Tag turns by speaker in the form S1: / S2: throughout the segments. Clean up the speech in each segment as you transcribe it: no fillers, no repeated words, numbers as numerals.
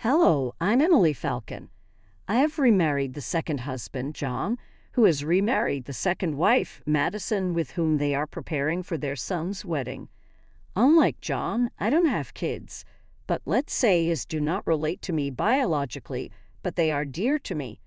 S1: Hello, I'm Emily Falcon. I have remarried the second husband, John, who has remarried the second wife, Madison, with whom they are preparing for their son's wedding. Unlike John, I don't have kids, but let's say his do not relate to me biologically, but they are dear to me.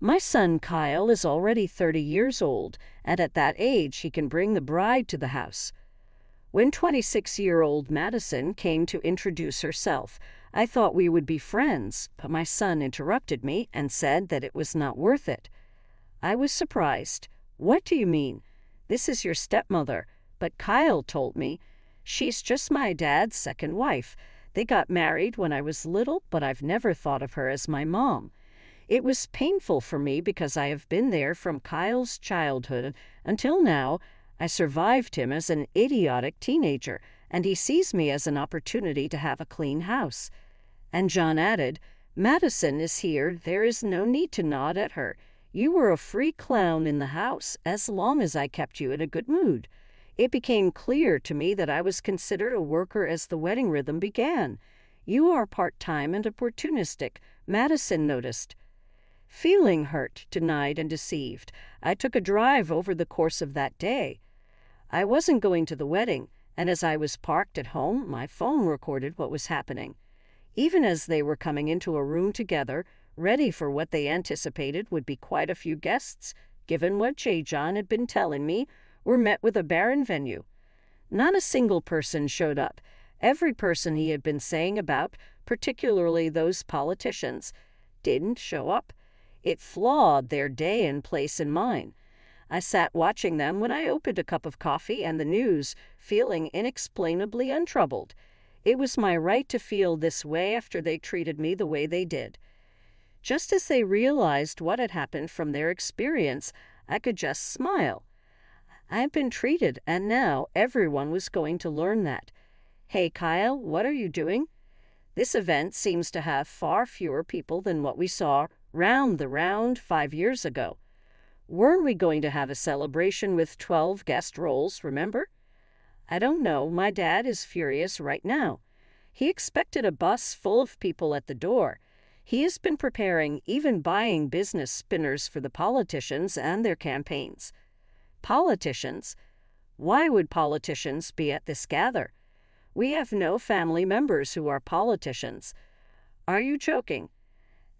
S1: My son Kyle is already 30 years old, and at that age he can bring the bride to the house. When 26-year-old Madison came to introduce herself, I thought we would be friends, but my son interrupted me and said that it was not worth it. I was surprised. What do you mean? This is your stepmother, but Kyle told me. She's just my dad's second wife. They got married when I was little, but I've never thought of her as my mom. It was painful for me because I have been there from Kyle's childhood until now. I survived him as an idiotic teenager, and he sees me as an opportunity to have a clean house. And John added, Madison is here. There is no need to nod at her. You were a free clown in the house as long as I kept you in a good mood. It became clear to me that I was considered a worker as the wedding rhythm began. You are part-time and opportunistic, Madison noticed. Feeling hurt, denied, and deceived, I took a drive over the course of that day. I wasn't going to the wedding, and as I was parked at home, my phone recorded what was happening. Even as they were coming into a room together, ready for what they anticipated would be quite a few guests, given what J. John had been telling me, were met with a barren venue. Not a single person showed up. Every person he had been saying about, particularly those politicians, didn't show up. It flawed their day and place in mine. I sat watching them when I opened a cup of coffee and the news, feeling inexplainably untroubled. It was my right to feel this way after they treated me the way they did. Just as they realized what had happened from their experience, I could just smile. I have been treated, and now everyone was going to learn that. Hey, Kyle, what are you doing? This event seems to have far fewer people than what we saw round 5 years ago. Weren't we going to have a celebration with 12 guest roles, remember? I don't know. My dad is furious right now. He expected a bus full of people at the door. He has been preparing, even buying business spinners for the politicians and their campaigns. Politicians? Why would politicians be at this gather? We have no family members who are politicians. Are you joking?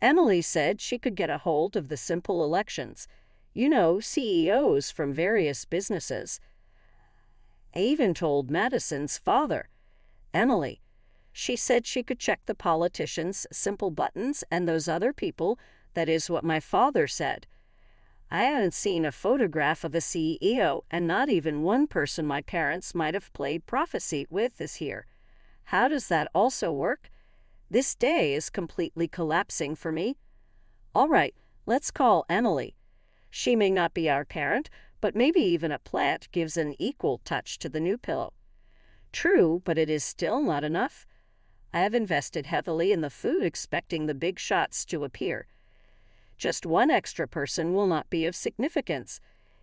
S1: Emily said she could get a hold of the simple elections. You know, CEOs from various businesses. I even told Madison's father, Emily. She said she could check the politicians' simple buttons and those other people. That is what my father said. I haven't seen a photograph of a CEO, and not even one person my parents might have played prophecy with is here. How does that also work? This day is completely collapsing for me. All right, let's call Emily. She may not be our parent, but maybe even a plant gives an equal touch to the new pillow. True, but it is still not enough. I have invested heavily in the food expecting the big shots to appear. Just one extra person will not be of significance.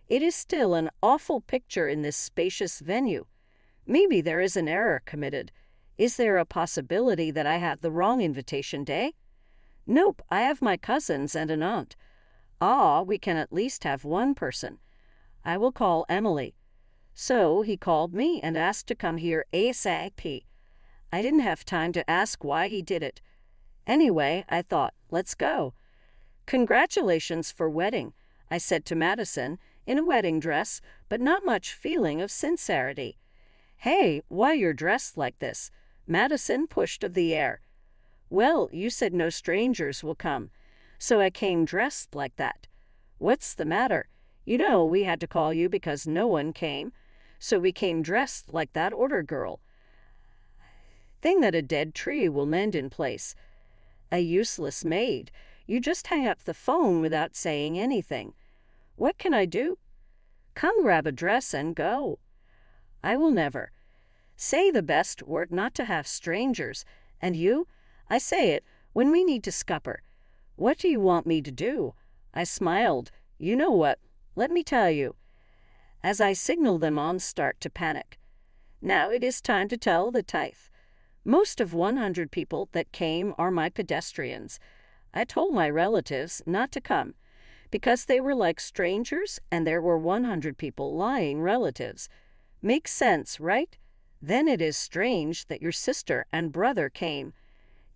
S1: It is still an awful picture in this spacious venue. Maybe there is an error committed. Is there a possibility that I had the wrong invitation day? Nope, I have my cousins and an aunt. We can at least have one person. I will call Emily. So he called me and asked to come here ASAP. I didn't have time to ask why he did it. Anyway, I thought, let's go. Congratulations for wedding, I said to Madison, in a wedding dress, but not much feeling of sincerity. Hey, why you're dressed like this? Madison pushed of the air. Well, you said no strangers will come, so I came dressed like that. What's the matter? You know we had to call you because no one came, so we came dressed like that order girl. Thing that a dead tree will mend in place. A useless maid. You just hang up the phone without saying anything. What can I do? Come grab a dress and go. I will never. Say the best word not to have strangers. And you? I say it when we need to scupper. What do you want me to do? I smiled. You know what? Let me tell you. As I signaled them on start to panic. Now it is time to tell the tithe. Most of 100 people that came are my pedestrians. I told my relatives not to come because they were like strangers and there were 100 people lying relatives. Makes sense, right? Then it is strange that your sister and brother came.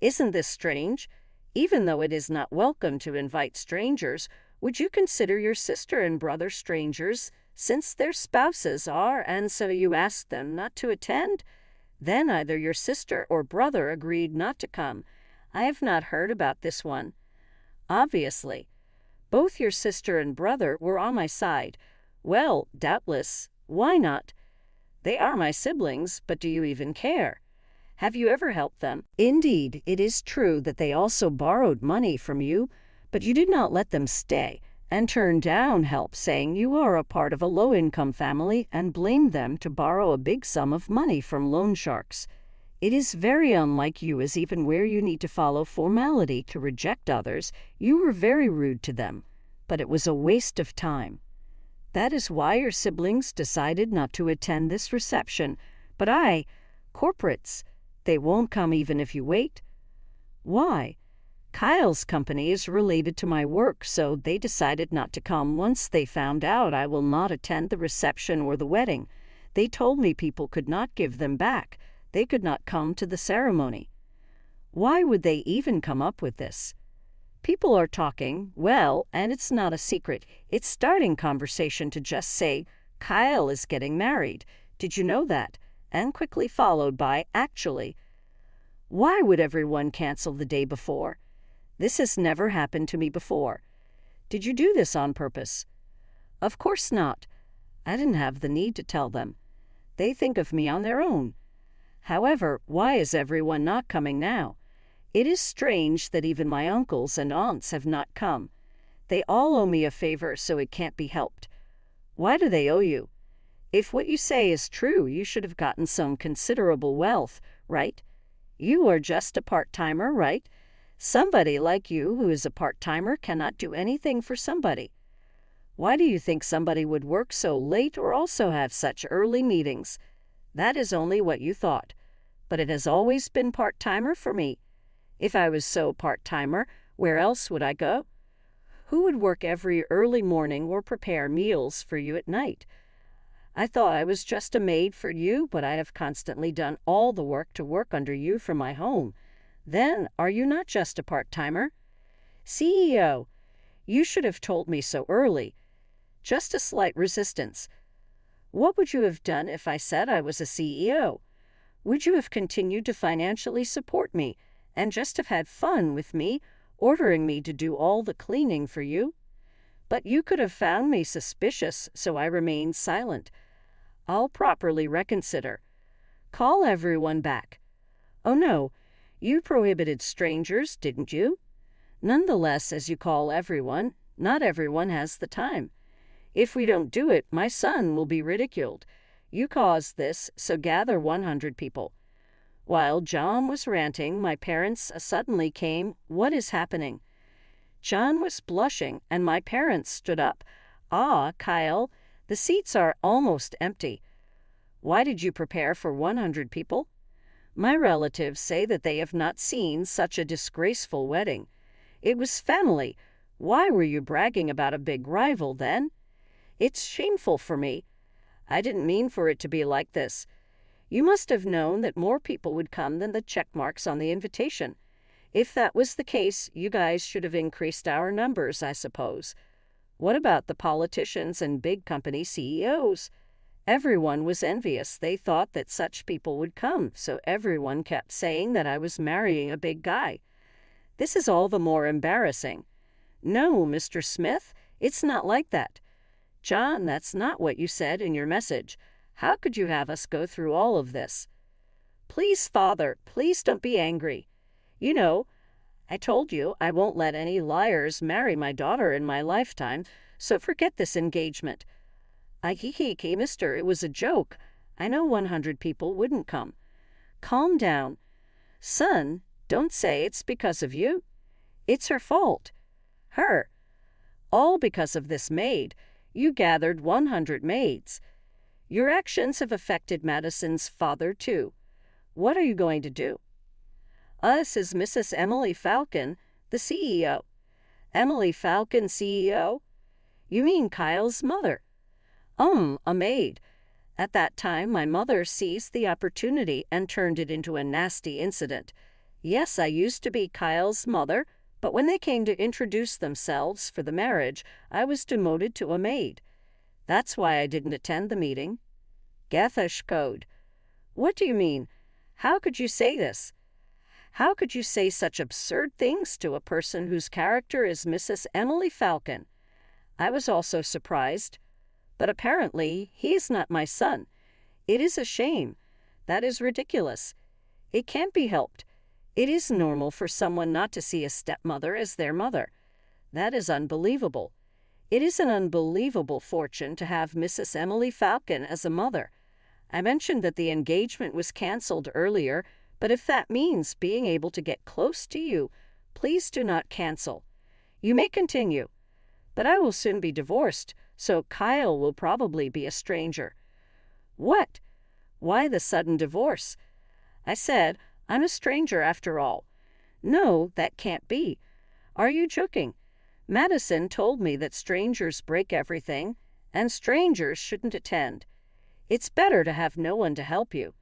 S1: Isn't this strange? Even though it is not welcome to invite strangers, would you consider your sister and brother strangers since their spouses are, and so you asked them not to attend? Then either your sister or brother agreed not to come. I have not heard about this one. Obviously, both your sister and brother were on my side. Well, doubtless. Why not? They are my siblings, but do you even care? Have you ever helped them? Indeed, it is true that they also borrowed money from you, but you did not let them stay and turn down help, saying you are a part of a low-income family and blamed them to borrow a big sum of money from loan sharks. It is very unlike you, as even where you need to follow formality to reject others, you were very rude to them, but it was a waste of time. That is why your siblings decided not to attend this reception. But corporates, they won't come even if you wait. Why? Kyle's company is related to my work, so they decided not to come once they found out I will not attend the reception or the wedding. They told me people could not give them back. They could not come to the ceremony. Why would they even come up with this? People are talking, well, and it's not a secret. It's starting conversation to just say, Kyle is getting married. Did you know that? And quickly followed by, actually. Why would everyone cancel the day before? This has never happened to me before. Did you do this on purpose? Of course not. I didn't have the need to tell them. They think of me on their own. However, why is everyone not coming now? It is strange that even my uncles and aunts have not come. They all owe me a favor, so it can't be helped. Why do they owe you? If what you say is true, you should have gotten some considerable wealth, right? You are just a part-timer, right? Somebody like you who is a part-timer cannot do anything for somebody. Why do you think somebody would work so late or also have such early meetings? That is only what you thought. But it has always been part-timer for me. If I was so part-timer, where else would I go? Who would work every early morning or prepare meals for you at night? I thought I was just a maid for you, but I have constantly done all the work to work under you from my home. Then, are you not just a part-timer? CEO, you should have told me so early. Just a slight resistance. What would you have done if I said I was a CEO? Would you have continued to financially support me and just have had fun with me, ordering me to do all the cleaning for you? But you could have found me suspicious, so I remained silent. I'll properly reconsider. Call everyone back. Oh no, you prohibited strangers, didn't you? Nonetheless, as you call everyone, not everyone has the time. If we don't do it, my son will be ridiculed. You caused this, so gather 100 people. While John was ranting, my parents suddenly came. What is happening? John was blushing, and my parents stood up. Ah, Kyle, the seats are almost empty. Why did you prepare for 100 people? My relatives say that they have not seen such a disgraceful wedding. It was family. Why were you bragging about a big rival then? It's shameful for me. I didn't mean for it to be like this. You must have known that more people would come than the check marks on the invitation. If that was the case, you guys should have increased our numbers, I suppose. What about the politicians and big company CEOs? Everyone was envious. They thought that such people would come, so everyone kept saying that I was marrying a big guy. This is all the more embarrassing. No, Mr. Smith, it's not like that. John, that's not what you said in your message. How could you have us go through all of this? Please, Father, please don't be angry. You know, I told you I won't let any liars marry my daughter in my lifetime, so forget this engagement. Mister, it was a joke. I know 100 people wouldn't come. Calm down. Son, don't say it's because of you. It's her fault. Her. All because of this maid. You gathered 100 maids. Your actions have affected Madison's father, too. What are you going to do?" "Us is Mrs. Emily Falcon, the CEO." "Emily Falcon, CEO? You mean Kyle's mother?" A maid. At that time, my mother seized the opportunity and turned it into a nasty incident. Yes, I used to be Kyle's mother, but when they came to introduce themselves for the marriage, I was demoted to a maid. That's why I didn't attend the meeting." "Gethish code." "What do you mean? How could you say this? How could you say such absurd things to a person whose character is Mrs. Emily Falcon?" I was also surprised. "But apparently, he is not my son. It is a shame. That is ridiculous. It can't be helped. It is normal for someone not to see a stepmother as their mother. That is unbelievable. It is an unbelievable fortune to have Mrs. Emily Falcon as a mother. I mentioned that the engagement was canceled earlier, but if that means being able to get close to you, please do not cancel. You may continue. But I will soon be divorced, so Kyle will probably be a stranger." "What? Why the sudden divorce?" I said, "I'm a stranger after all." "No, that can't be. Are you joking? Madison told me that strangers break everything, and strangers shouldn't attend. It's better to have no one to help you."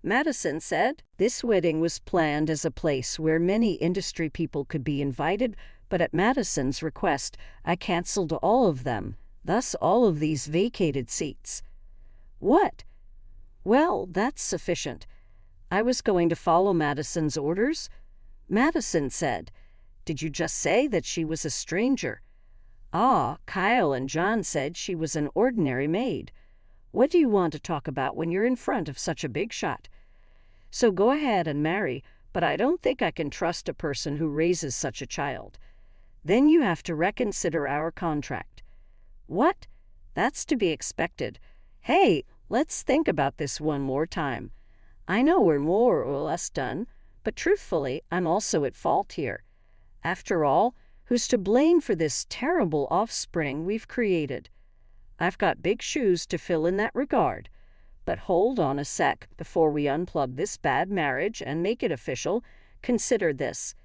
S1: Madison said this wedding was planned as a place where many industry people could be invited, but at Madison's request, I canceled all of them, thus all of these vacated seats. "What?" "Well, that's sufficient. I was going to follow Madison's orders." Madison said, "Did you just say that she was a stranger?" "Ah, Kyle and John said she was an ordinary maid. What do you want to talk about when you're in front of such a big shot? So go ahead and marry, but I don't think I can trust a person who raises such a child. Then you have to reconsider our contract." "What? That's to be expected. Hey, let's think about this one more time. I know we're more or less done, but truthfully, I'm also at fault here. After all, who's to blame for this terrible offspring we've created? I've got big shoes to fill in that regard. But hold on a sec before we unplug this bad marriage and make it official. Consider this.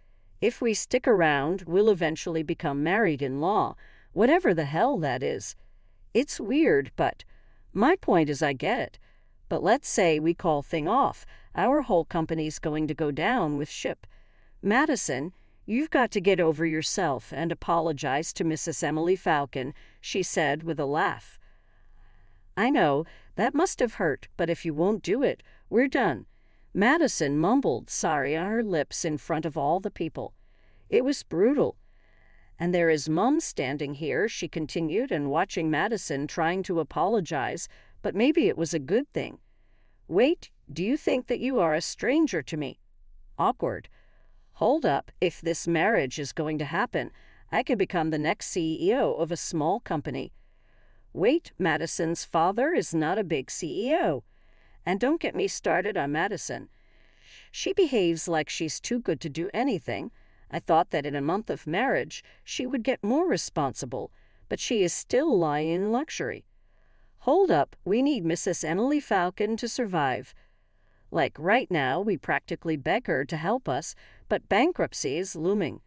S1: If we stick around, we'll eventually become married-in-law, whatever the hell that is. It's weird, but my point is I get it. But let's say we call thing off. Our whole company's going to go down with ship. Madison, you've got to get over yourself and apologize to Mrs. Emily Falcon," she said with a laugh. "I know, that must have hurt, but if you won't do it, we're done." Madison mumbled sorry on her lips in front of all the people. It was brutal. "And there is Mum standing here," she continued, and watching Madison trying to apologize, but maybe it was a good thing. "Wait, do you think that you are a stranger to me?" Awkward. "Hold up, if this marriage is going to happen, I could become the next CEO of a small company." "Wait, Madison's father is not a big CEO. And don't get me started on Madison. She behaves like she's too good to do anything. I thought that in a month of marriage, she would get more responsible, but she is still lying in luxury. Hold up, we need Mrs. Emily Falcon to survive. Like right now, we practically beg her to help us, but bankruptcy is looming.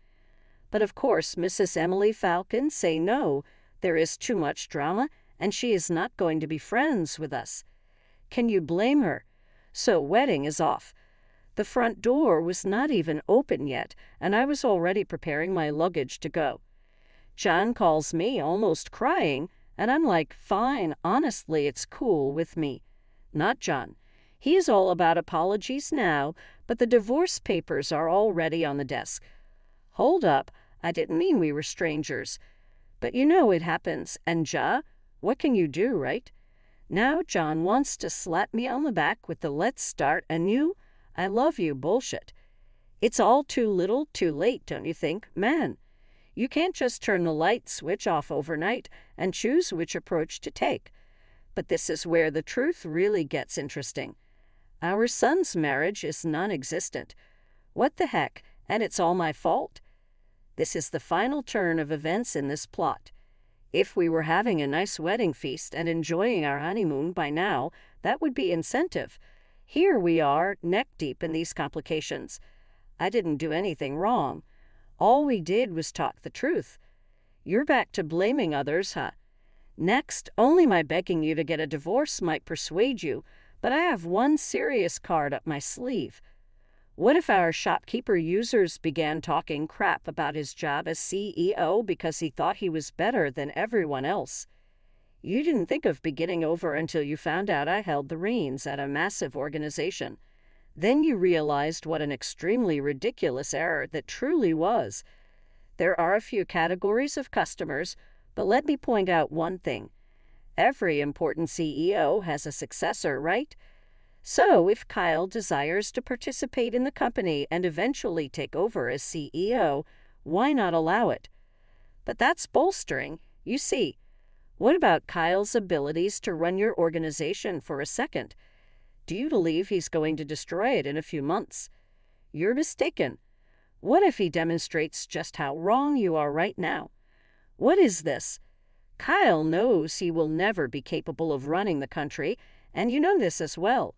S1: But of course, Mrs. Emily Falcon say no. There is too much drama, and she is not going to be friends with us. Can you blame her? So wedding is off. The front door was not even open yet, and I was already preparing my luggage to go. John calls me, almost crying, and I'm like, fine, honestly, it's cool with me. Not John. He is all about apologies now, but the divorce papers are already on the desk. Hold up, I didn't mean we were strangers. But you know it happens, and what can you do, right? Now John wants to slap me on the back with the let's start anew, I love you bullshit. It's all too little, too late, don't you think, man? You can't just turn the light switch off overnight and choose which approach to take. But this is where the truth really gets interesting. Our son's marriage is non-existent. What the heck, and it's all my fault? This is the final turn of events in this plot. If we were having a nice wedding feast and enjoying our honeymoon by now, that would be incentive. Here we are, neck deep in these complications. I didn't do anything wrong. All we did was talk the truth. You're back to blaming others, huh? Next, only my begging you to get a divorce might persuade you, but I have one serious card up my sleeve. What if our shopkeeper users began talking crap about his job as CEO because he thought he was better than everyone else? You didn't think of beginning over until you found out I held the reins at a massive organization. Then you realized what an extremely ridiculous error that truly was. There are a few categories of customers, but let me point out one thing. Every important CEO has a successor, right? So if Kyle desires to participate in the company and eventually take over as CEO, why not allow it? But that's bolstering. You see, what about Kyle's abilities to run your organization for a second? Do you believe he's going to destroy it in a few months? You're mistaken. What if he demonstrates just how wrong you are right now? What is this? Kyle knows he will never be capable of running the country, and you know this as well.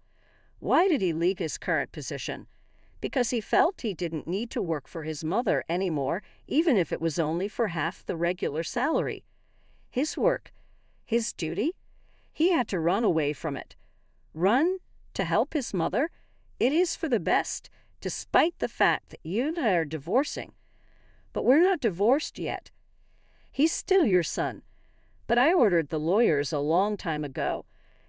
S1: Why did he leave his current position? Because he felt he didn't need to work for his mother anymore, even if it was only for half the regular salary. His work, his duty, he had to run away from it. Run to help his mother? It is for the best, despite the fact that you and I are divorcing. But we're not divorced yet. He's still your son. But I ordered the lawyers a long time ago.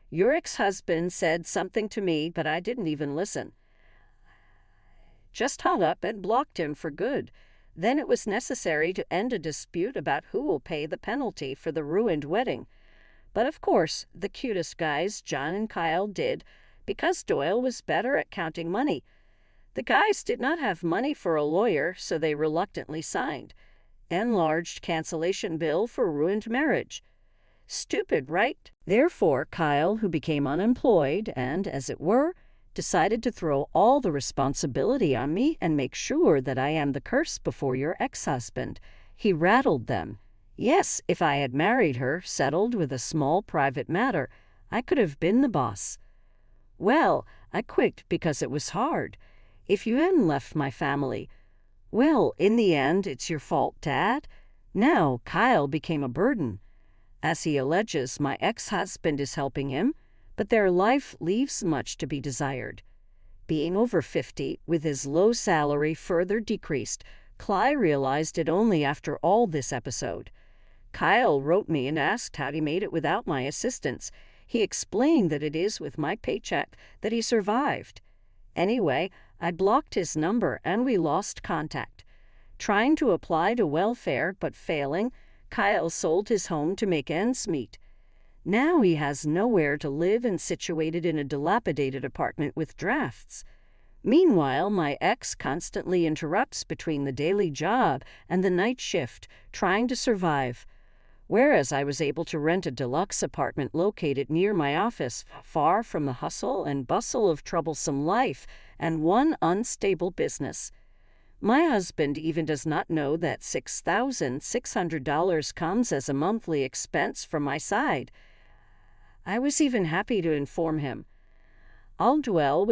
S1: Your ex-husband said something to me, but I didn't even listen. Just hung up and blocked him for good. Then it was necessary to end a dispute about who will pay the penalty for the ruined wedding. But of course, the cutest guys, John and Kyle, did, because Doyle was better at counting money. The guys did not have money for a lawyer, so they reluctantly signed. Enlarged cancellation bill for ruined marriage. Stupid, right? Therefore, Kyle, who became unemployed and, as it were, decided to throw all the responsibility on me and make sure that I am the curse before your ex-husband. He rattled them. Yes, if I had married her, settled with a small private matter, I could have been the boss. Well, I quit because it was hard. If you hadn't left my family, well, in the end, it's your fault, Dad. Now, Kyle became a burden. As he alleges, my ex-husband is helping him, but their life leaves much to be desired. Being over 50, with his low salary further decreased, Cly realized it only after all this episode. Kyle wrote me and asked how he made it without my assistance. He explained that it is with my paycheck that he survived. Anyway, I blocked his number and we lost contact. Trying to apply to welfare but failing, Kyle sold his home to make ends meet. Now he has nowhere to live and situated in a dilapidated apartment with drafts. Meanwhile, my ex constantly interrupts between the daily job and the night shift, trying to survive. Whereas I was able to rent a deluxe apartment located near my office, far from the hustle and bustle of troublesome life and one unstable business. My husband even does not know that $6,600 comes as a monthly expense from my side. I was even happy to inform him. I'll dwell with